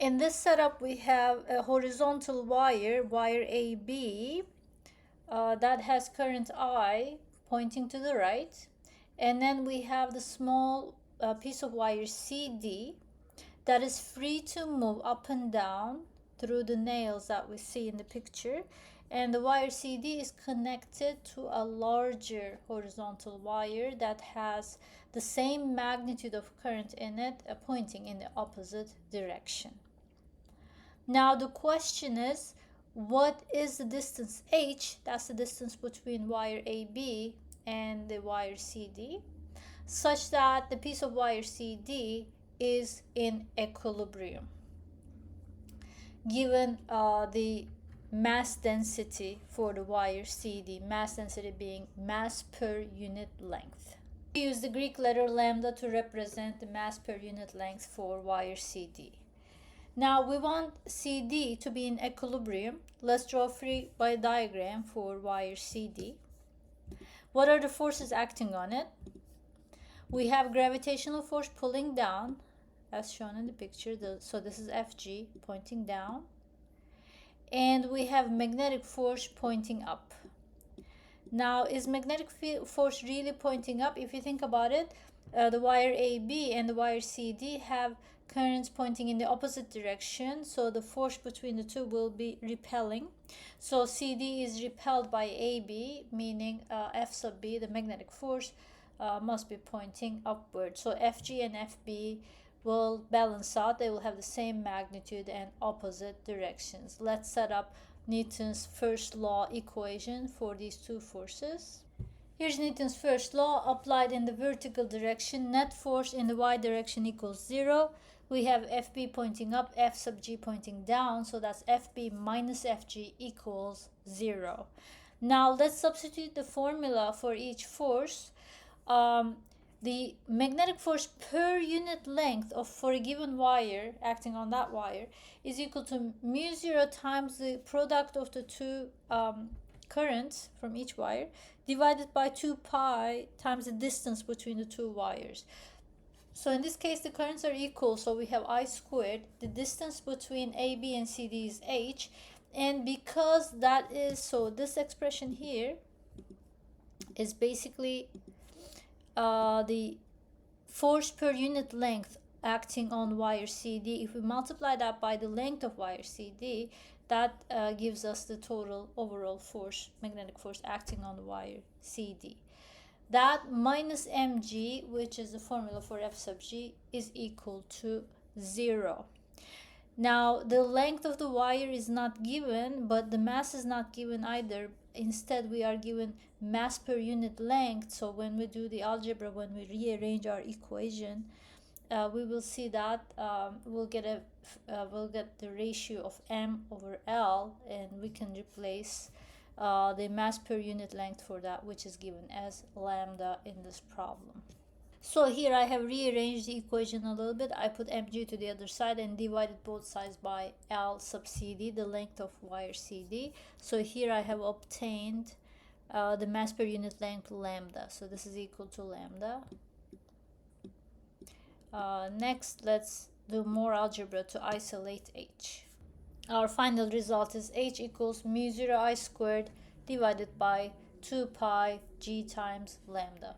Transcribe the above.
In this setup, we have a horizontal wire, wire AB, that has current I pointing to the right. And then we have the small piece of wire CD that is free to move up and down through the nails that we see in the picture. And the wire CD is connected to a larger horizontal wire that has the same magnitude of current in it, pointing in the opposite direction. Now the question is, what is the distance h? That's the distance between wire AB and the wire CD, such that the piece of wire CD is in equilibrium, given the mass density for the wire CD, mass density being mass per unit length. We use the Greek letter lambda to represent the mass per unit length for wire CD. Now we want CD to be in equilibrium. Let's draw a free body diagram for wire CD. What are the forces acting on it? We have gravitational force pulling down, as shown in the picture. So this is Fg pointing down. And we have magnetic force pointing up. Now, is magnetic force really pointing up? If you think about it, the wire AB and the wire CD have currents pointing in the opposite direction, so the force between the two will be repelling. So CD is repelled by AB, meaning F sub B, the magnetic force, must be pointing upward. So Fg and Fb will balance out. They will have the same magnitude and opposite directions. Let's set up Newton's first law equation for these two forces. Here's Newton's first law applied in the vertical direction. Net force in the y direction equals 0. We have Fb pointing up, F sub g pointing down, so that's Fb minus Fg equals 0. Now let's substitute the formula for each force. The magnetic force per unit length for a given wire acting on that wire is equal to mu 0 times the product of the two currents from each wire divided by 2 pi times the distance between the two wires. So in this case, the currents are equal, so we have I squared. The distance between AB and CD is h, and because that is so, this expression here is basically the force per unit length acting on wire CD. If we multiply that by the length of wire CD, that gives us the total overall force, magnetic force acting on the wire CD. That minus mg, which is the formula for F sub g, is equal to 0. Now, the length of the wire is not given, but the mass is not given either. Instead, we are given mass per unit length. So when we do the algebra, when we rearrange our equation, we will see that we'll get the ratio of m over L, and we can replace the mass per unit length for that, which is given as lambda in this problem. So here I have rearranged the equation a little bit. I put mg to the other side and divided both sides by L sub CD, the length of wire CD. So here I have obtained the mass per unit length lambda. So this is equal to lambda. Next, let's do more algebra to isolate h. Our final result is h equals mu 0 I squared divided by 2 pi g times lambda.